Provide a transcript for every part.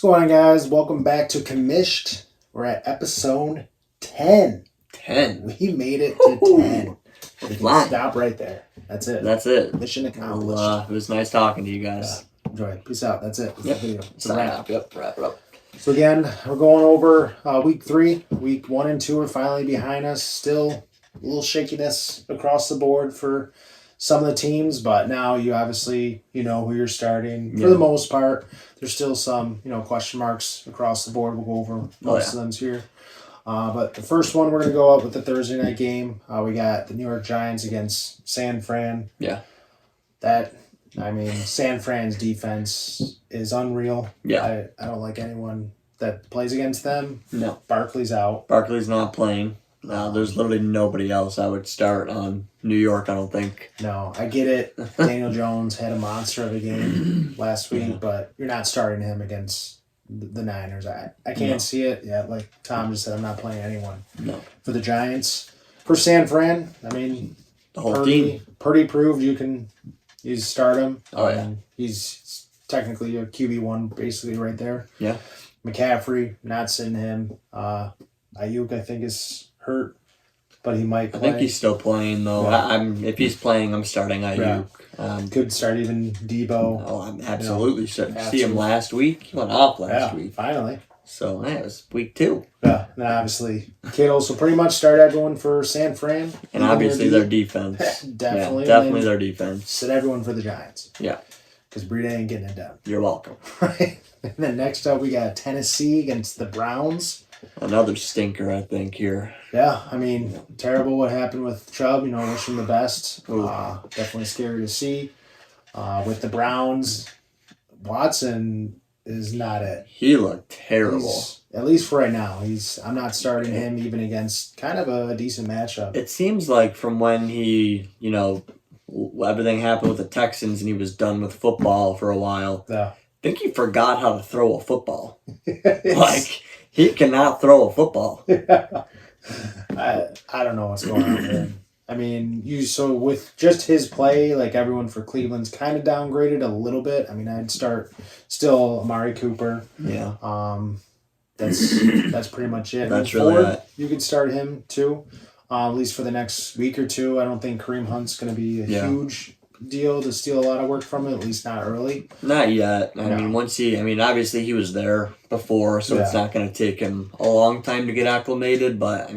going on, guys? Welcome back to Commish'd. We're at episode 10. 10. We made it to 10. We Flying. can stop right there. That's it. That's it. Mission accomplished. Well, it was nice talking to you guys. Enjoy it. Peace out. That's it. That's Yep. the video. It's a Sign wrap. up. Yep. Wrap it up. So again, we're going over week 3. Week 1 and 2 are finally behind us. Still a little shakiness across the board for some of the teams, but now you obviously know who you're starting for the most part. There's still some question marks across the board. We'll go over most of them here. But the first one we're going to go up with the Thursday night game. We got the New York Giants against San Fran. Yeah. San Fran's defense is unreal. Yeah. I don't like anyone that plays against them. No. Barkley's out. Barkley's not playing. There's literally nobody else I would start on New York, I don't think. No, I get it. Daniel Jones had a monster of a game last week, but you're not starting him against the Niners. I can't see it. Yeah, like Tom just said, I'm not playing anyone. No. For the Giants. For San Fran, the whole team. Purdy proved you start him. Oh, yeah. He's technically a QB1 basically right there. Yeah. McCaffrey, not sitting him. Ayuk, I think, is hurt, but he might play. I think he's still playing, though. Yeah. If he's playing, I'm starting Ayuk. Yeah. Could start even Debo. Oh, I'm absolutely starting. See him last week? He went off last week. Finally. So, it was week 2. Yeah, and obviously, Kittle. So pretty much start everyone for San Fran. And obviously their defense. Definitely. Yeah, definitely their defense. Sit everyone for the Giants. Yeah. Because Breida ain't getting it done. You're welcome. Right. And then next up, we got Tennessee against the Browns. Another stinker, I think, here. Yeah, terrible what happened with Chubb. Wish him the best. Definitely scary to see. With the Browns, Watson is not it. He looked terrible. At least for right now. I'm not starting him even against kind of a decent matchup. It seems like from when he, everything happened with the Texans and he was done with football for a while. Yeah. I think he forgot how to throw a football. He cannot throw a football. I don't know what's going on there. With just his play, like everyone for Cleveland's kind of downgraded a little bit. I'd start still Amari Cooper. Yeah. That's pretty much it. That's really Ford, it. You could start him too, at least for the next week or two. I don't think Kareem Hunt's going to be a huge deal to steal a lot of work from it, at least not early. Not yet. Obviously he was there before, so it's not going to take him a long time to get acclimated, but I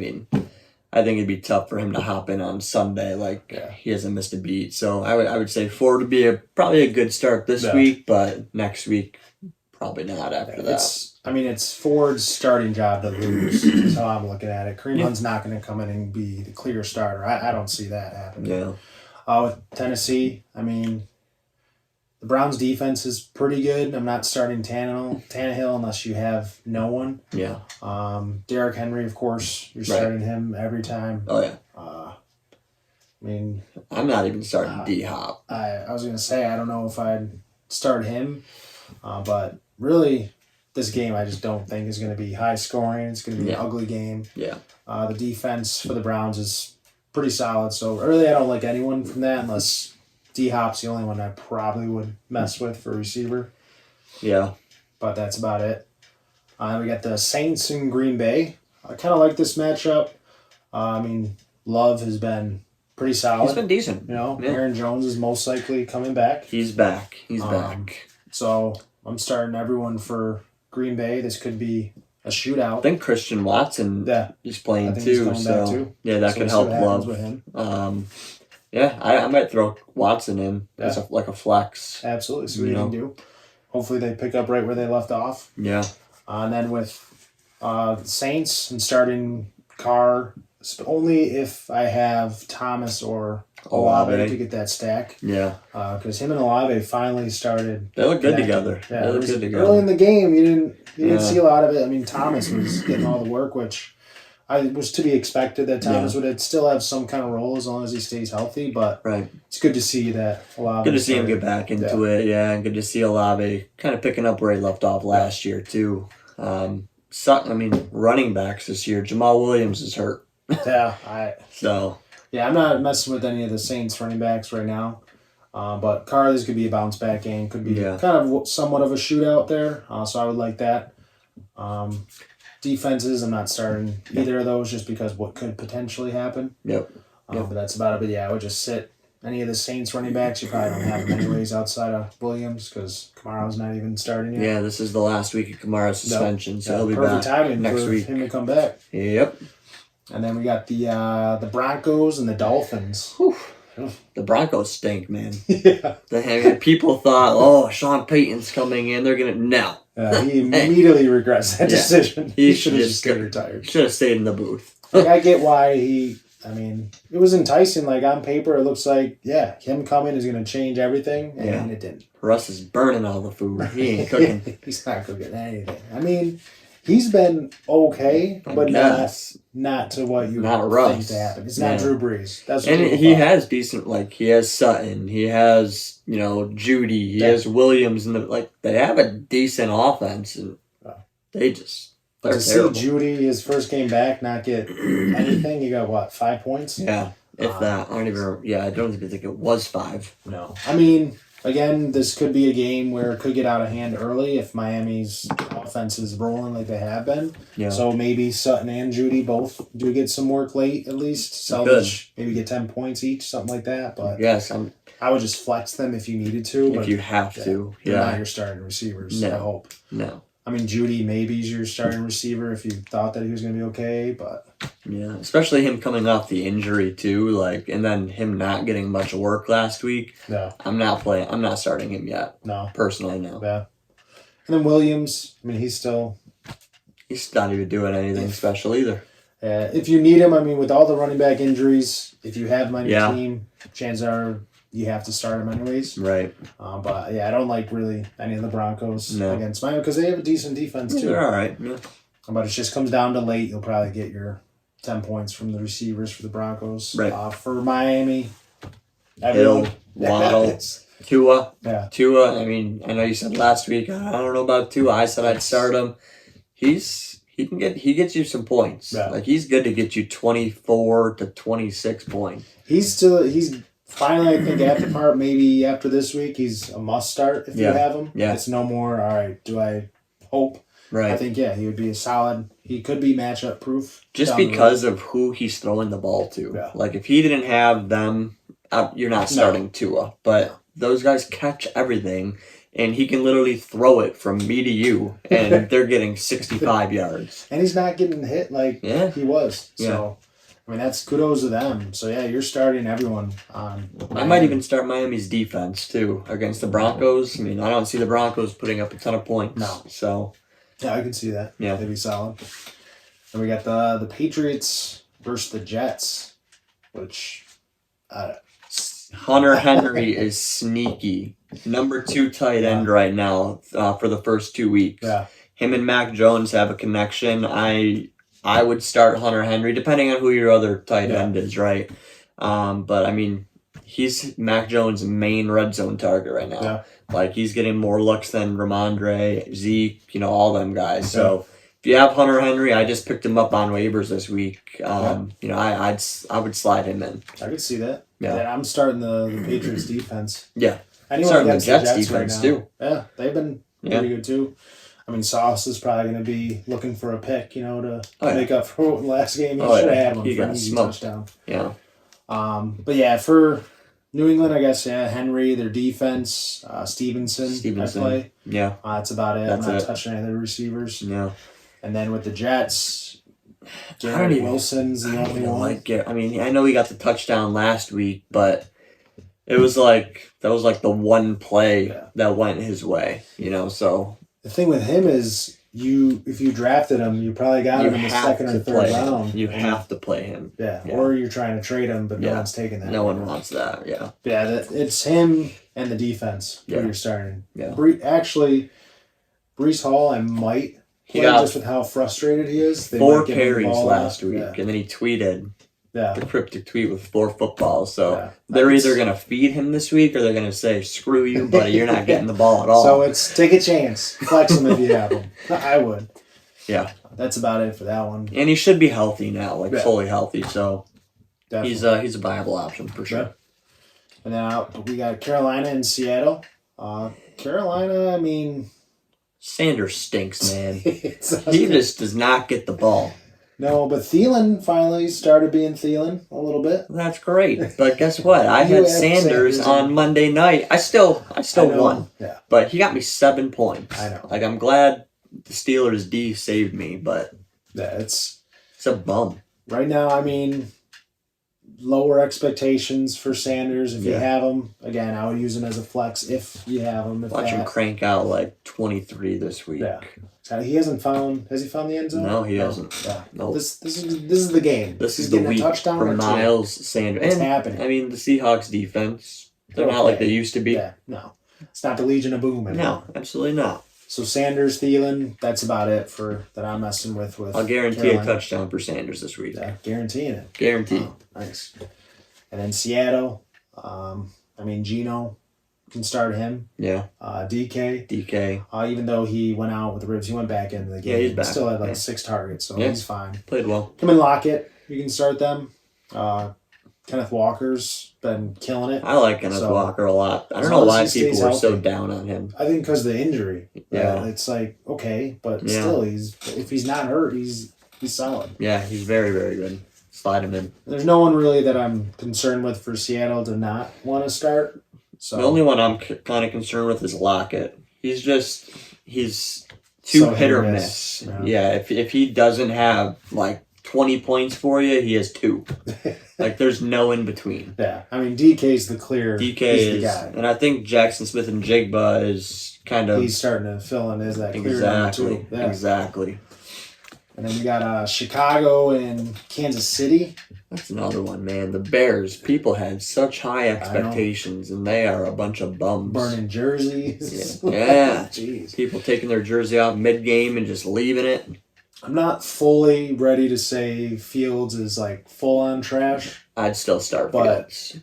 think it'd be tough for him to hop in on Sunday. He hasn't missed a beat. So I would say Ford would be probably a good start this week, but next week probably not after that. It's Ford's starting job to lose is how I'm looking at it. Kareem Hunt's not going to come in and be the clear starter. I don't see that happening. Yeah. With Tennessee, the Browns' defense is pretty good. I'm not starting Tannehill unless you have no one. Yeah. Derrick Henry, of course, you're starting him every time. Oh, yeah. I'm not even starting D-Hop. I was going to say, I don't know if I'd start him, but really, this game I just don't think is going to be high scoring. It's going to be an ugly game. Yeah. The defense for the Browns is pretty solid. So really, I don't like anyone from that unless D-Hop's the only one I probably would mess with for receiver. Yeah. But that's about it. We got the Saints in Green Bay. I kind of like this matchup. Love has been pretty solid. He's been decent. Aaron Jones is most likely coming back. He's back. He's back. So I'm starting everyone for Green Bay. This could be a shootout. I think Christian Watson is playing too. That could help Love. With him. I might throw Watson in as a flex. Absolutely. See what he can do. Hopefully they pick up right where they left off. Yeah. And then with the Saints, I'm starting Carr only if I have Thomas or Olave to get that stack. Yeah. Because him and Olave finally started. They look good together. Yeah, they look good together. Early in the game, you didn't see a lot of it. Thomas was getting all the work, which was to be expected that Thomas would still have some kind of role as long as he stays healthy. But it's good to see that Olave. Good to see him get back into it, and good to see Olave kind of picking up where he left off last year too. Running backs this year, Jamal Williams is hurt. I'm not messing with any of the Saints running backs right now. But Carly's could be a bounce back game. Could be kind of somewhat of a shootout there. So I would like that. Defenses, I'm not starting either of those just because what could potentially happen. Yep. But that's about it. But yeah, I would just sit any of the Saints running backs. You probably don't have them anyways outside of Williams because Kamara's not even starting yet. Yeah, this is the last week of Kamara's suspension, so he'll be perfect back timing next for week. him to come back. Yep. And then we got the Broncos and the Dolphins. Whew. The Broncos stink, man. Yeah. People thought, Sean Payton's coming in. They're going to... No. He immediately regrets that decision. He should have just stayed retired. Should have stayed in the booth. I get why it was enticing. Like, on paper, it looks like, him coming is going to change everything, and it didn't. Russ is burning all the food. He ain't cooking. He's not cooking anything. He's been okay, but not to what you think to happen. It's not Drew Brees. That's what he has decent, he has Sutton, he has, Judy, he has Williams, and they have a decent offense, and they're to terrible. See Judy, his first game back, not get anything, he got, 5 points? Yeah, if that. I don't even think it was 5. No. Again, this could be a game where it could get out of hand early if Miami's offense is rolling like they have been. Yeah. So maybe Sutton and Judy both do get some work late at least. Salvage, maybe get 10 points each, something like that. But yes, I would just flex them if you needed to. If you have to. They're not your starting receivers, I hope. No. Judy maybe is your starting receiver if you thought that he was going to be okay, but... Yeah, especially him coming off the injury, too, and then him not getting much work last week. No. I'm not starting him yet. No. Personally, no. Yeah. And then Williams, he's not even doing anything special either. If you need him, with all the running back injuries, if you have him on your team, chances are you have to start him anyways. Right. But I don't like really any of the Broncos against Miami because they have a decent defense too. They're all right. Yeah. But it just comes down to late. You'll probably get your 10 points from the receivers for the Broncos. Right. For Miami, Hill, Waddle, Tua. Yeah. Tua. I know you said last week. I don't know about Tua. I said I'd start him. He gets you some points. Yeah. He's good to get you 24 to 26 points. He's finally, I think, after this week, he's a must start if you have him. Yeah. It's no more, all right, do I hope? Right. I think, he would be he could be matchup proof. Just because of who he's throwing the ball to. Yeah. If he didn't have them, you're not starting Tua. But those guys catch everything, and he can literally throw it from me to you, and they're getting 65 yards. And he's not getting hit like he was. So, that's kudos to them. So, you're starting everyone on Miami. I might even start Miami's defense, too, against the Broncos. I don't see the Broncos putting up a ton of points. No. So... Yeah, I can see that. Yeah. They'd be solid. And we got the Patriots versus the Jets, which... Hunter Henry is sneaky. Number 2 tight end right now for the first 2 weeks. Yeah. Him and Mac Jones have a connection. I would start Hunter Henry, depending on who your other tight end is, right? But, he's Mac Jones' main red zone target right now. Yeah. He's getting more looks than Ramondre, Zeke, all them guys. So if you have Hunter Henry, I just picked him up on waivers this week. I would slide him in. I could see that. Yeah. I'm starting the Patriots defense. Yeah. Anyone starting the against Jets Jets defense right too. Yeah, they've been pretty good too. Sauce is probably going to be looking for a pick, to make up for what last game. He should have had one for an easy touchdown. Yeah. But for New England, I guess, Henry, their defense, Stevenson. I play. Yeah. That's about it. I'm not touching any of the receivers. Yeah. And then with the Jets, Garrett Wilson's the only one. I know he got the touchdown last week, but it was that was the one play that went his way, so. The thing with him is, if you drafted him, you probably got him in the second or third round. You have to play him. Yeah. Or you're trying to trade him, but no one's taking that. No one wants that, yeah. Yeah, it's him and the defense who you're starting. Yeah. Brees Hall, I might play just with how frustrated he is. 4 carries last week, and then he tweeted the cryptic tweet with 4 footballs. So they're either going to feed him this week or they're going to say, screw you, buddy, you're not getting the ball at all. So it's take a chance. Flex him if you have him. I would. Yeah. That's about it for that one. And he should be healthy now, fully healthy. So Definitely. he's a viable option for sure. And then we got Carolina and Seattle. Carolina, I mean... Sanders stinks, man. He just does not get the ball. No, but Thielen finally started being Thielen a little bit. That's great. But guess what? I had Sanders on Monday night. I still won. Yeah. But he got me 7 points. I know. Like, I'm glad the Steelers D saved me, but yeah, it's a bum. Right now, I mean, lower expectations for Sanders. If you have him, again, I would use him as a flex if you have him. Watch him crank out like 23 this week. Yeah. He hasn't found. Has he found the end zone? No, he hasn't. Yeah. Nope. This is the game. This is the week for Miles Sanders. It's happening. I mean, the Seahawks defense, they're not like they used to be. Yeah, no. It's not the Legion of Boom anymore. No, absolutely not. So Sanders, Thielen, that's about it that I'm messing with. I'll guarantee a touchdown for Sanders this week. Yeah, guaranteeing it. Guaranteed. Oh, nice. And then Seattle, Geno. Can start him. Yeah. DK. Even though he went out with the ribs, he went back into the game. Yeah, he's back. He still had 6 targets, so he's fine. Played well. Him and Lockett, you can start them. Kenneth Walker's been killing it. I like Kenneth Walker a lot. I don't know why people were so down on him. I think because of the injury. Yeah. It's like, okay, but still, if he's not hurt, he's solid. Yeah, he's very, very good. Slide him in. There's no one really that I'm concerned with for Seattle to not want to start. So the only one I'm kind of concerned with is Lockett. He's too hit or miss. Yeah, if he doesn't have like 20 points for you, he has 2. Like there's no in between. Yeah, I mean DK's the clear. DK is the guy, and I think Jackson Smith and Jigba is kind of he's starting to fill in as that clear number 2. Yeah. Exactly. And then we got Chicago and Kansas City. That's another one, man. The Bears, people had such high expectations, and they are a bunch of bums. Burning jerseys. Yeah. Jeez. People taking their jersey off mid-game and just leaving it. I'm not fully ready to say Fields is like full-on trash. I'd still start Fields.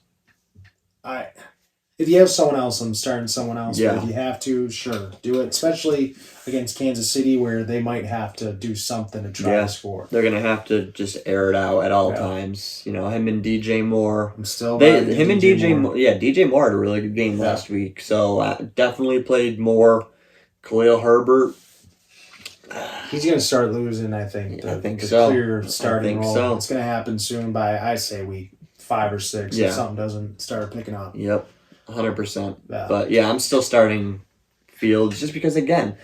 If you have someone else, I'm starting someone else. Yeah. But if you have to, sure, do it. Especially against Kansas City, where they might have to do something to try to score. They're gonna have to just air it out at all times. You know, him and DJ Moore. I'm still. Him and DJ Moore. Yeah, DJ Moore had a really good game last week. So definitely played more. Khalil Herbert. He's gonna start losing. I think. I think the so. Clear starting role. So. It's gonna happen soon. By I say week 5 or 6. If something doesn't start picking up. Yep. 100%. Yeah. But yeah, I'm still starting Fields just because, again,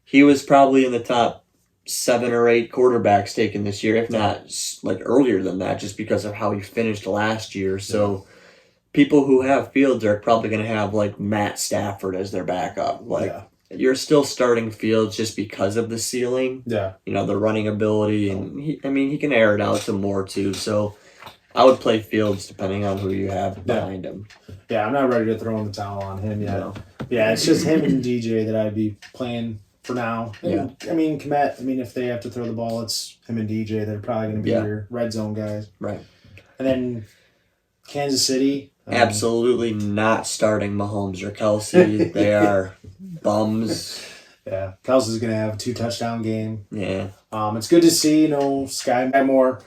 he was probably in the top 7 or 8 quarterbacks taken this year, if not like earlier than that, just because of how he finished last year. So people who have Fields are probably going to have like Matt Stafford as their backup. You're still starting Fields just because of the ceiling. Yeah. You know, the running ability, and he can air it out to more too. So I would play Fields depending on who you have behind him. Yeah, I'm not ready to throw in the towel on him yet. No. Yeah, it's just him and DJ that I'd be playing for now. And, I mean, Komet, if they have to throw the ball, it's him and DJ. They're probably going to be your red zone guys. Right. And then Kansas City. Absolutely not starting Mahomes or Kelsey. They are bums. Yeah, Kelsey's going to have a 2 touchdown game. Yeah. It's good to see, Sky Moore.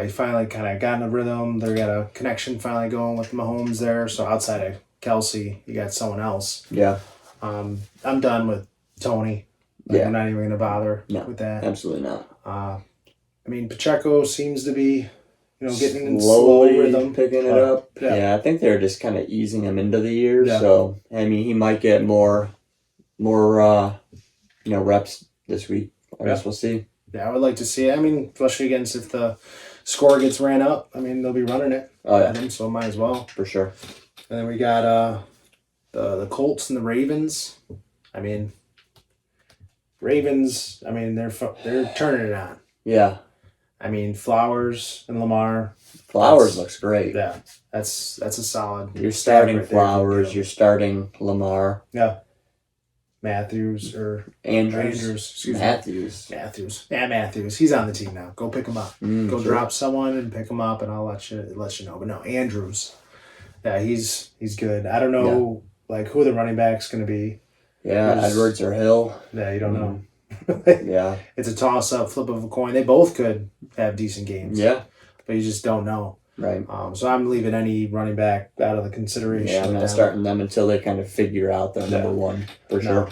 He finally kind of got in a rhythm. They got a connection finally going with Mahomes there. So outside of Kelsey, you got someone else. Yeah. I'm done with Tony. I'm not even going to bother with that. Absolutely not. Pacheco seems to be, getting in slowly slow rhythm. Picking it up. Yeah, I think they're just kind of easing him into the year. Yeah. So, he might get more reps this week. I guess we'll see. Yeah, I would like to see it. Especially against if the score gets ran up. They'll be running it. Oh, yeah. So might as well. For sure. And then we got the Colts and the Ravens. Ravens, they're turning it on. Yeah. Flowers and Lamar. Flowers looks great. Yeah. That's a solid. You're starting Flowers. You're starting Lamar. Yeah. Matthews or Andrews. Matthews. Yeah, Matthews. He's on the team now. Go pick him up. Go drop someone and pick him up, and I'll let you know. But no, Andrews. Yeah, he's good. I don't know who the running back's going to be. Yeah, Edwards or Hill. Yeah, you don't know. Yeah, it's a toss up, flip of a coin. They both could have decent games. Yeah, but you just don't know. Right. So I'm leaving any running back out of the consideration. Yeah, I'm not starting them until they kind of figure out their number one for sure.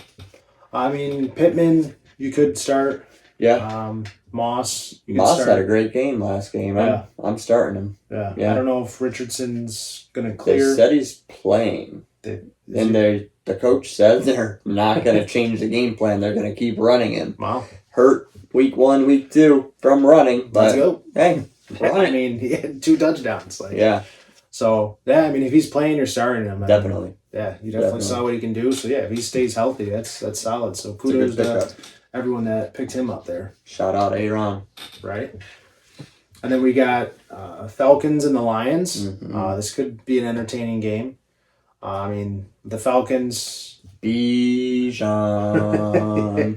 I mean, Pittman, you could start. Yeah. Moss. Moss had a great game last game. Yeah. I'm starting him. Yeah. I don't know if Richardson's going to clear. They said he's playing. The coach said they're not going to change the game plan. They're going to keep running him. Wow. Hurt week 1, week 2 from running. But, let's go. Hey. I mean, he had 2 touchdowns. Yeah. So, I mean, if he's playing, you're starting him. Definitely. Yeah, you definitely saw what he can do. So, yeah, if he stays healthy, that's solid. So, kudos to everyone that picked him up there. Shout out Aaron. Right. And then we got Falcons and the Lions. Mm-hmm. This could be an entertaining game. I mean, the Falcons. Bijan.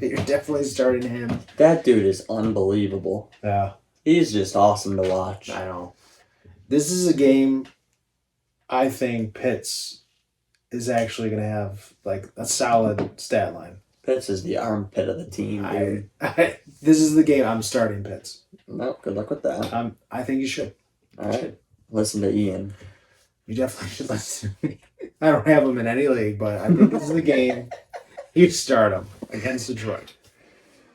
You're definitely starting him. That dude is unbelievable. Yeah. He's just awesome to watch. I know. This is a game I think Pitts is actually going to have like a solid stat line. Pitts is the armpit of the team, dude. This is the game I'm starting Pitts. No, good luck with that. I think you should. All right. Listen to Ian. You definitely should listen to me. I don't have him in any league, but I think this is the game you start him against Detroit.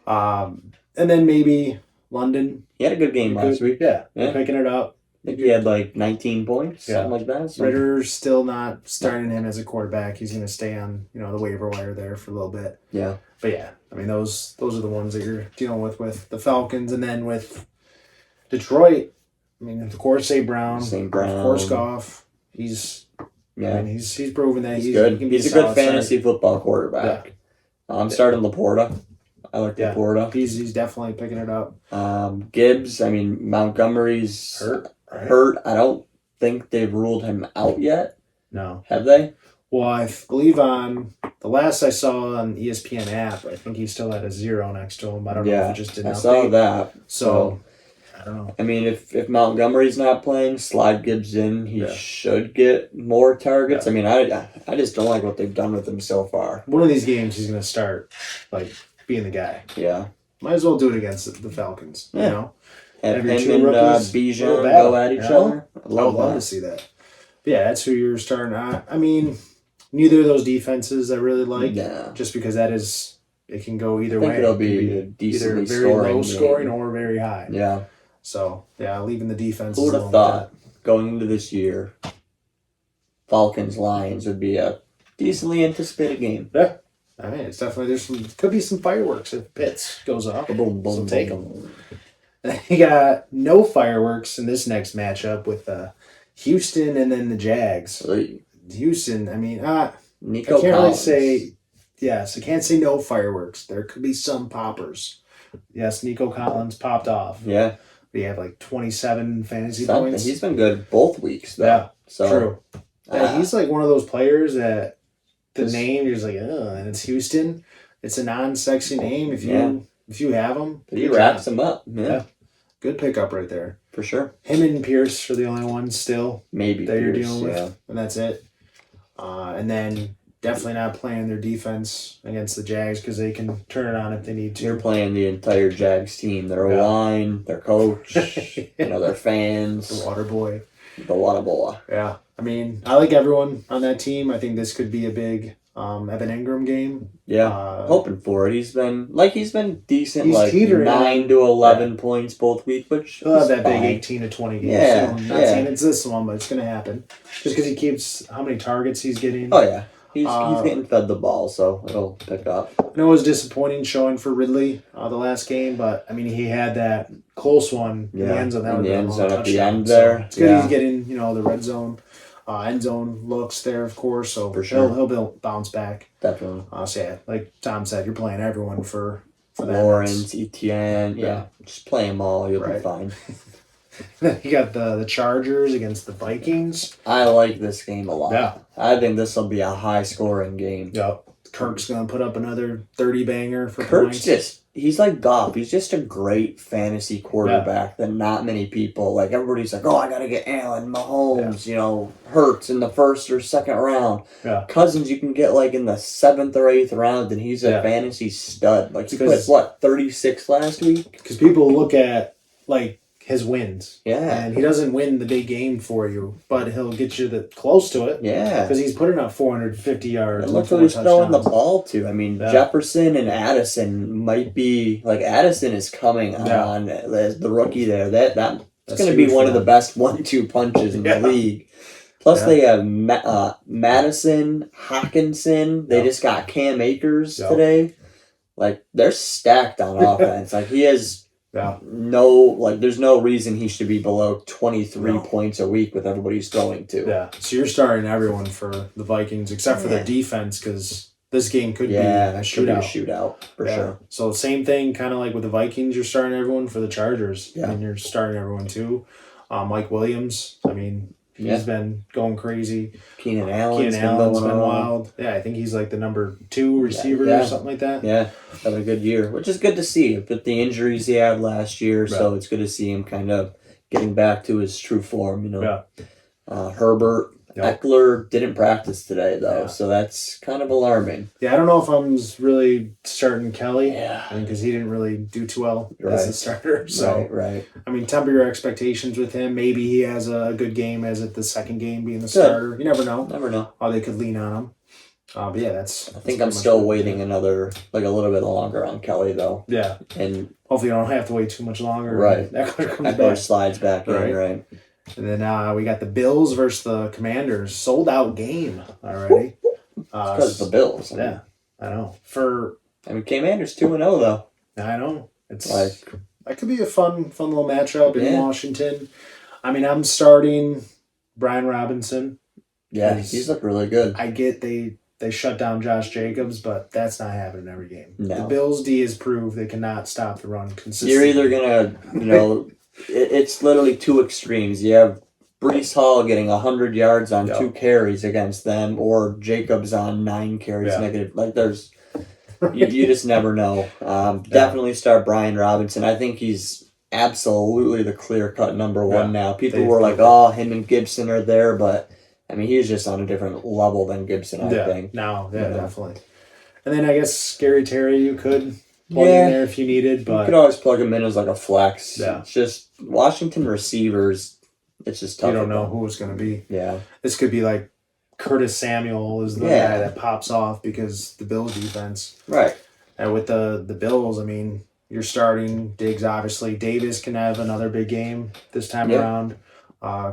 And then maybe London. He had a good game last week. Yeah. Picking it up. I think he had like 19 points, something like that. So. Ritter's still not starting him as a quarterback. He's going to stay on, the waiver wire there for a little bit. Yeah. But yeah, I mean those are the ones that you're dealing with the Falcons, and then with Detroit. I mean, of course, St. Brown. Of course, Goff. He's proven that he's good. He can be he's a good fantasy football quarterback. Yeah. I'm starting Laporta. I like Laporta. He's definitely picking it up. Gibbs. I mean, Montgomery's hurt. I don't think they've ruled him out yet. No. Have they? Well, I believe on the last I saw on ESPN app, I think he still had a 0 next to him. I don't know if it just didn't update. I saw that. So, I don't know. I mean, if Montgomery's not playing, slide Gibbs in. He should get more targets. Yeah. I mean, I just don't like what they've done with him so far. One of these games, he's going to start, being the guy. Yeah. Might as well do it against the Falcons, Have him and Bijan go at each other. I would love to see that. But yeah, that's who you're starting. I mean, neither of those defenses I really like. Yeah. Just because it can go either way. I think it'll be a decently either very low scoring game. or very high. Yeah. So, leaving the defense. Who would have thought going into this year, Falcons-Lions would be a decently anticipated game? Yeah. I mean, it's definitely, could be some fireworks if Pitts goes off. Boom, boom, so take them. You got no fireworks in this next matchup with Houston and then the Jags. Really? Houston, I mean, Nico I can't Collins. really say, yes, I can't say no fireworks. There could be some poppers. Yes, Nico Collins popped off. Yeah. We have 27 fantasy points. He's been good both weeks, though. Yeah, so, true. He's one of those players that the name, you're just and it's Houston. It's a non-sexy name. If you have him, he wraps him up. Yeah. Good pickup right there. For sure. Him and Pierce are the only ones still maybe that you're dealing with, and that's it. And then definitely not playing their defense against the Jags because they can turn it on if they need to. You're playing the entire Jags team. Their O-line, their coach, their fans. The water boy. The water boy. Yeah. I mean, I like everyone on that team. I think this could be a big Evan Ingram game. Yeah, hoping for it. He's been decent, he's teetering 9 to 11 points both weeks, which he'll have that big 18 to 20 game. Yeah, soon. Not saying it's this one, but it's going to happen. Just because he keeps how many targets he's getting. Oh yeah, he's getting fed the ball, so it'll pick up. I know it was disappointing showing for Ridley the last game, but I mean he had that close one in the end zone. At the end there. So it's good he's getting the red zone. End zone looks there, of course, so for sure he'll bounce back. Definitely. So yeah, like Tom said, you're playing everyone for that. Lawrence, Etienne, just play them all. You'll be fine. Then you got the Chargers against the Vikings. I like this game a lot. Yeah, I think this will be a high scoring game. Yep. Kirk's gonna put up another 30 banger for Kirk's points. He's like Goff. He's just a great fantasy quarterback that not many people, everybody's like, oh, I got to get Allen, Mahomes, Hurts in the first or second round. Yeah. Cousins you can get in the 7th or 8th round, and he's a fantasy stud. He put, 36 last week? Because people look at, his wins. Yeah. And he doesn't win the big game for you, but he'll get you close to it. Yeah. Because he's putting up 450 yards. And look who he's throwing the ball to. I mean, Yeah. Jefferson and Addison might be, like, Addison is coming on as the rookie there. That's going to be one of the best 1-2 punches in the league. Plus, they have Madison, Hawkinson. They just got Cam Akers today. Like, they're stacked on offense. Like, he has there's no reason he should be below 23 points a week with everybody he's throwing to. Yeah. So you're starting everyone for the Vikings, except for the defense, because this game could be a shootout. Could be a shootout, for sure. So same thing, kind of like with the Vikings, you're starting everyone for the Chargers. Yeah. And you're starting everyone too. Mike Williams, I mean... He's been going crazy. Keenan Allen's been wild. Yeah, I think he's like the number 2 receiver or something like that. Yeah, having a good year, which is good to see. With the injuries he had last year, so it's good to see him kind of getting back to his true form. You know, Herbert, Eckler didn't practice today though, so that's kind of alarming. Yeah, I don't know if I'm really starting Kelly. Yeah, because he didn't really do too well as a starter. So right. I mean, temper your expectations with him. Maybe he has a good game as the second game being the starter. You never know. Never know. How they could lean on him. But yeah, I think I'm still waiting another, like a little bit longer on Kelly though. Yeah. And hopefully I don't have to wait too much longer. Right. Eckler slides back in, right. And then we got the Bills versus the Commanders. Sold out game already. Because the Bills. I know. Commanders 2-0 though. I know. It's like that could be a fun little matchup in Washington. I mean, I'm starting Brian Robinson. Yeah, he's looked really good. I get they shut down Josh Jacobs, but that's not happening every game. No. The Bills D has proved they cannot stop the run consistently. You're either gonna, it's literally two extremes. You have Brees Hall getting 100 yards on 2 carries against them, or Jacobs on 9 carries negative. Like there's, you just never know. Definitely start Brian Robinson. I think he's absolutely the clear-cut number 1 now. People were like, "Oh, him and Gibson are there," but I mean, he's just on a different level than Gibson. I think. No, definitely. And then I guess Scary Terry, you could plug in there if you needed, but you could always plug him in as like a flex. Yeah. It's just Washington receivers. It's just tough. You don't know who it's going to be. Yeah. This could be like Curtis Samuel is the guy that pops off because the Bills defense. Right. And with the Bills, I mean, you're starting Diggs, obviously. Davis can have another big game this time around.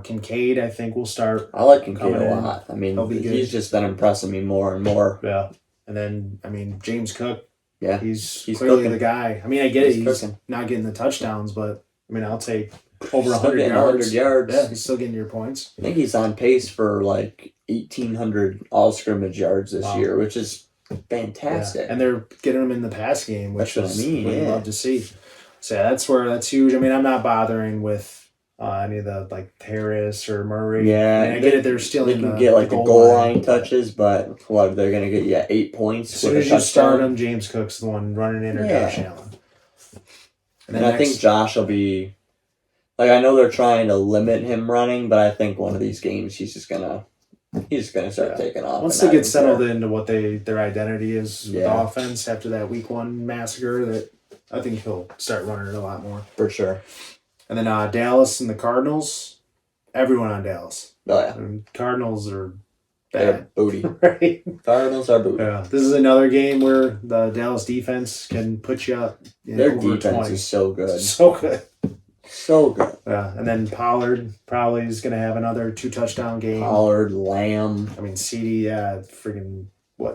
Kincaid, I think, will start. I like Kincaid a lot. I mean, he's just been impressing me more and more. Yeah. And then, I mean, James Cook. Yeah. He's clearly the guy. I mean, I get it. He's not getting the touchdowns, but, I mean, I'll take over 100 yards. 100 yards. Yeah, he's still getting your points. I think he's on pace for like 1,800 all-scrimmage yards this year, which is fantastic. Yeah. And they're getting him in the pass game, which that's what I mean. Love to see. So that's huge. I mean, I'm not bothering with any of the like Harris or Murray. Yeah, I mean, I get it. They're stealing. They can get like the goal line touches, but what they're gonna get? Yeah, 8 points. As soon as you start him, James Cook's the one running in or Josh Allen. And I think Josh will be. Like, I know they're trying to limit him running, but I think one of these games he's just gonna start taking off. Once they get settled into what their identity is with the offense after that week 1 massacre, that I think he'll start running it a lot more. For sure. And then Dallas and the Cardinals, everyone on Dallas. Oh yeah. Cardinals are bad. They're booty. Right? Cardinals are booty. Yeah. This is another game where the Dallas defense can put you up. Their over defense 20. is so good. So good. So good. Yeah, and then Pollard probably is going to have another 2-touchdown game. Pollard, Lamb. I mean, CD, freaking,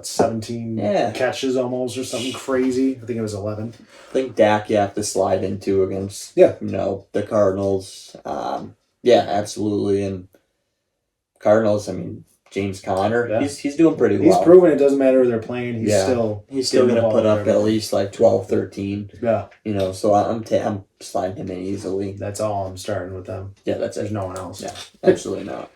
17 catches almost or something crazy. I think it was 11. I think Dak you have to slide into against, the Cardinals. Absolutely. And Cardinals, I mean, James Conner, he's doing pretty well. He's proven it doesn't matter who they're playing. He's still going to put up at least like 12, 13. Yeah. So I'm sliding him in easily. That's all I'm starting with them. Yeah, that's it. There's no one else. Yeah, absolutely not.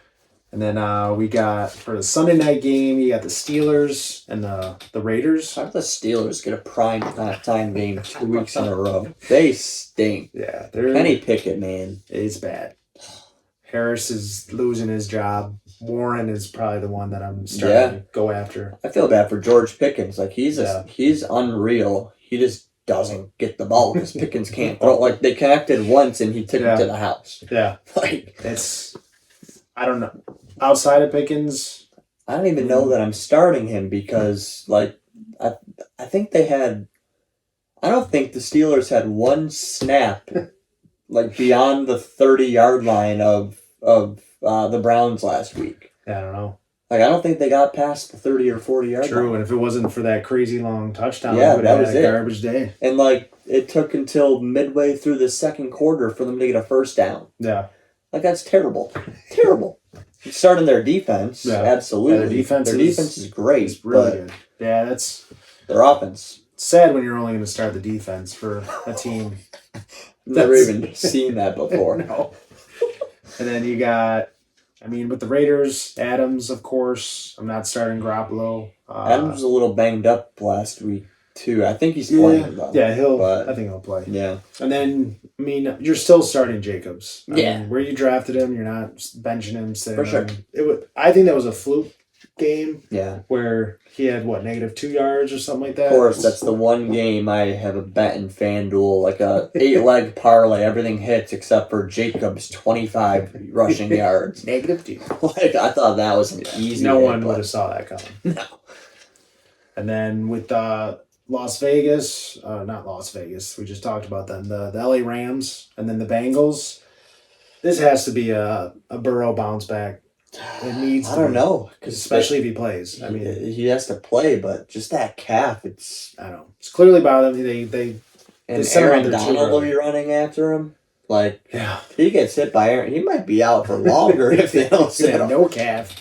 And then we got, for the Sunday night game, you got the Steelers and the Raiders. How did the Steelers get a prime time game 2 weeks in a row? They stink. Yeah. Kenny Pickett, man. It's bad. Harris is losing his job. Warren is probably the one that I'm starting to go after. I feel bad for George Pickens. Like he's unreal. He just doesn't get the ball because Pickens can't throw. Like, they connected once and he took it to the house. Yeah. Like, I don't know. Outside of Pickens, I don't even know that I'm starting him because, like, I think they had. I don't think the Steelers had one snap, like, beyond the 30-yard line of the Browns last week. I don't know. Like, I don't think they got past the 30 or 40-yard line. True, and if it wasn't for that crazy long touchdown, yeah, we would that have was had a it. garbage day. And, like, it took until midway through the second quarter for them to get a first down. Yeah. Like, that's terrible. Terrible. Starting their defense, absolutely. Yeah, their defense is great. It's really good. Yeah, that's their offense. Sad when you're only going to start the defense for a team. Never even seen that before. No. And then you got, I mean, with the Raiders, Adams, of course. I'm not starting Garoppolo. Adams was a little banged up last week, too. I think he's playing, though. Yeah, I think he'll play. Yeah. And then, I mean, you're still starting Jacobs. I Yeah. mean, where you drafted him, you're not benching him. For sure. I think that was a fluke game. Yeah. Where he had, -2 yards or something like that. Of course, that's the one game I have a bet in FanDuel, like a 8-leg parlay. Everything hits except for Jacobs' 25 rushing yards. -2. Like, I thought that was an easy. No hit, one but would have saw that coming. No. And then with Las Vegas, not Las Vegas, we just talked about them, the LA Rams, and then the Bengals. This has to be a Burrow bounce back. It needs to I don't be. know, Especially if he plays. I mean, he has to play, but just that calf, it's. I don't know. It's clearly bothering them. They And sent him out Aaron there too Donald will early. be running after him. Like, Yeah. if he gets hit by Aaron, he might be out for longer if they don't He's gonna sit have him. no calf.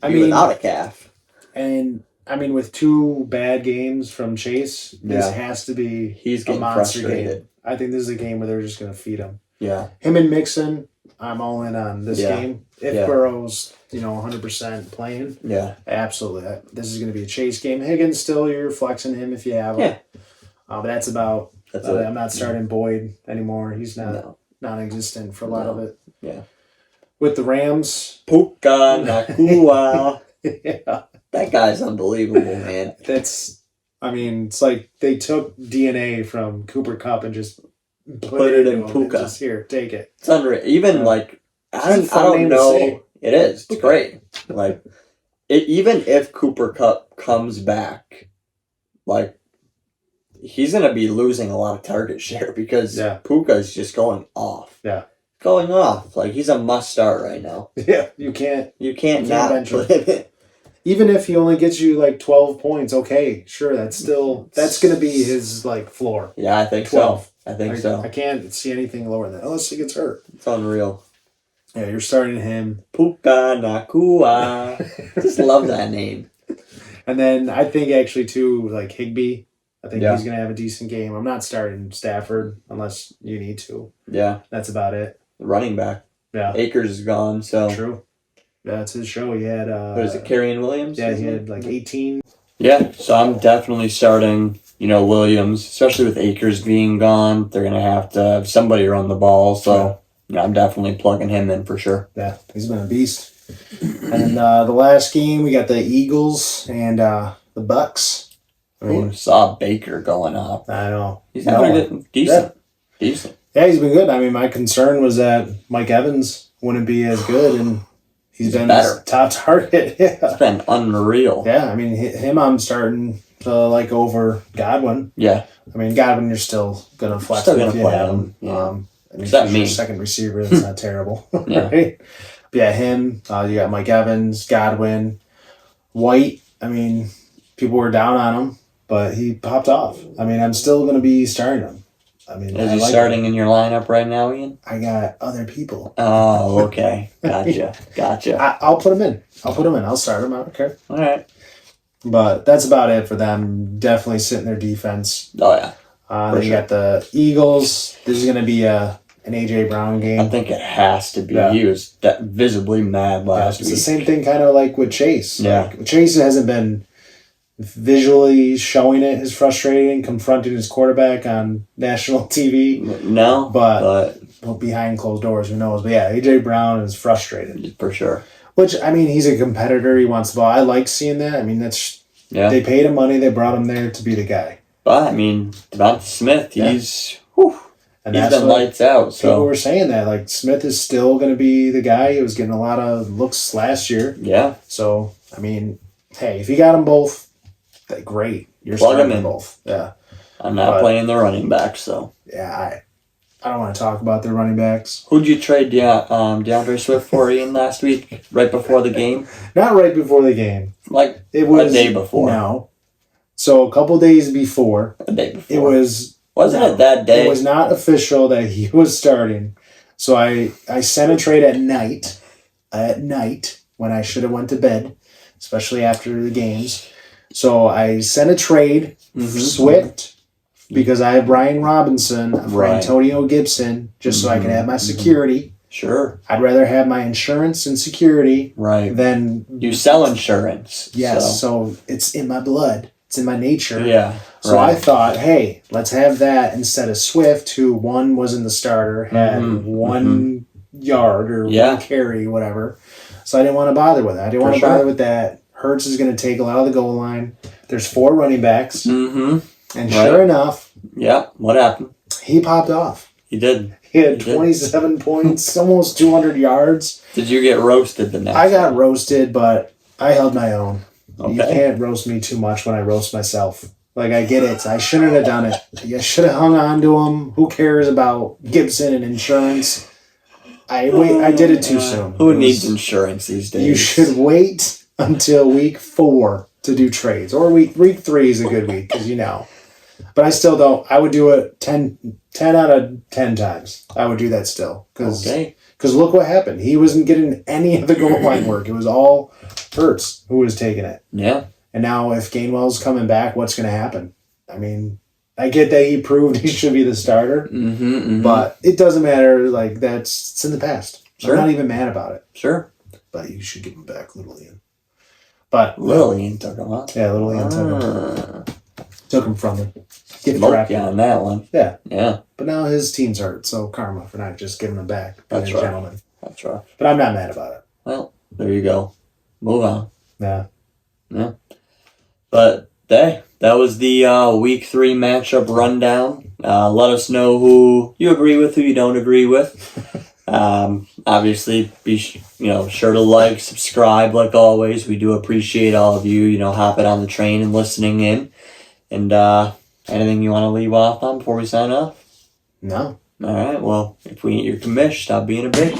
I Be mean, without a calf. And I mean, with 2 bad games from Chase, this has to be He's a getting monster frustrated. game. I think this is a game where they're just going to feed him. Yeah. Him and Mixon, I'm all in on this Yeah. game. If Yeah. Burrow's 100% playing, Yeah. absolutely. This is going to be a Chase game. Higgins still, you're flexing him if you have him. Yeah. But that's about. That's it. I'm not starting Boyd anymore. He's not No. non-existent for a lot of it. Yeah. With the Rams, Puka Nakua. yeah, That guy's unbelievable, man. it's like they took DNA from Cooper Kupp and just Put it in into him and Puka. Just here, take it. It's unreal. Even, like, I It's a fun don't name to know. say. It is. It's great. Like, even if Cooper Kupp comes back, like, he's going to be losing a lot of target share because Puka's just going off. Yeah. Going off. Like, he's a must start right now. Yeah, you can't not bench put him. him in. even if he only gets you like 12 points. Okay, sure, that's going to be his like floor. Yeah, I think 12. so. I think so. I can't see anything lower than that unless he gets hurt. It's unreal. Yeah, you're starting him. Puka Nakua. Just love that name. And then I think actually too, like Higbee, I think Yeah. he's going to have a decent game. I'm not starting Stafford unless you need to. Yeah. That's about it. Running back. Yeah. Akers is gone, so. True. Yeah, it's his show. He had What is it, Kerryon Williams? Yeah, he had like 18. Yeah, so I'm definitely starting, Williams, especially with Akers being gone. They're going to have somebody run the ball, so I'm definitely plugging him in for sure. Yeah, he's been a beast. And the last game, we got the Eagles and the Bucks. I mean, Saw Baker going up. I know. He's having decent. Decent. Yeah, he's been good. I mean, my concern was that Mike Evans wouldn't be as good, and he's been better. his top target. Yeah. It's been unreal. Yeah, I mean, him I'm starting to like over Godwin. Yeah. I mean, Godwin, you're still going to flex Still him gonna if you play have him, him. yeah. I mean, Except he's me. your second receiver. That's not terrible. Yeah. Right? But yeah, him. You got Mike Evans, Godwin, White. I mean, people were down on him, but he popped off. I mean, I'm still going to be starting him. I mean, Is I he like starting him. in your lineup right now, Ian? I got other people. Oh, okay. Gotcha. I'll put him in. I'll start him. I don't care. All right. But that's about it for them. Definitely sitting their defense. Oh, yeah. Then you got the Eagles. This is going to be an A.J. Brown game. I think it has to be. Yeah. He was visibly mad last It's week. the same thing kind of like with Chase. Yeah. Like, Chase hasn't been visually showing it, his frustrating, confronting his quarterback on national TV. No, but behind closed doors, who knows? But yeah, A.J. Brown is frustrated. For sure. Which, I mean, he's a competitor. He wants the ball. I like seeing that. I mean, they paid him money. They brought him there to be the guy. But, I mean, Devonta Smith, he's And he's that's been what lights out. people So were saying that. Like, Smith is still going to be the guy. He was getting a lot of looks last year. yeah. So, I mean, hey, if you got them both, great. You're Plug 'em starting in. both. Yeah. I'm not playing the running back, so. Yeah, I don't want to talk about their running backs. Who'd you trade DeAndre Swift for, Ian, last week, right before the game? Not right before the game. Like, It was a day before. No. So, a couple days before. A day before. It was... Wasn't it that day? It was not official that he was starting. So, I sent a trade at night. When I should have went to bed. Especially after the games. So, I sent a trade for Swift... Because I have Brian Robinson for Antonio Gibson, just so I can have my security. Sure. I'd rather have my insurance and security than... You sell insurance. Yes, so it's in my blood. It's in my nature. Yeah. So I thought, hey, let's have that instead of Swift, who one wasn't the starter, had 1 yard or 1 carry, whatever. So I didn't want to bother with that. I didn't want to bother with that. Hurts is going to take a lot of the goal line. There's 4 running backs. Mm-hmm. And sure enough... Yeah, what happened? He popped off. He did. He had 27 points, almost 200 yards. Did you get roasted the next I got roasted, but I held my own. Okay. You can't roast me too much when I roast myself. Like, I get it. I shouldn't have done it. I should have hung on to him. Who cares about Gibson and insurance? I did it too soon. Who needs insurance these days? You should wait until week 4 to do trades. Or week 3 is a good week, because you know. But I still don't. I would do it 10 out of 10 times. I would do that still. Because look what happened. He wasn't getting any of the goal line work. It was all Hurts who was taking it. Yeah. And now if Gainwell's coming back, what's going to happen? I mean, I get that he proved he should be the starter. But it doesn't matter. Like, it's in the past. Sure. I'm not even mad about it. Sure. But you should give him back, Little Ian. But Little Ian took him up. Yeah, Little Ian took him. Took him from him. Lucky on that one. Yeah. Yeah. But now his team's hurt, so karma for not just giving him back. That's right. Gentleman. That's right. But I'm not mad about it. Well, there you go. Move on. Yeah. Yeah. But that was the week 3 matchup rundown. Let us know who you agree with, who you don't agree with. Obviously, be sure to like, subscribe, like always. We do appreciate all of you, hopping on the train and listening in. And anything you want to leave off on before we sign off? No. All right. Well, if we ain't your commish, stop being a bitch.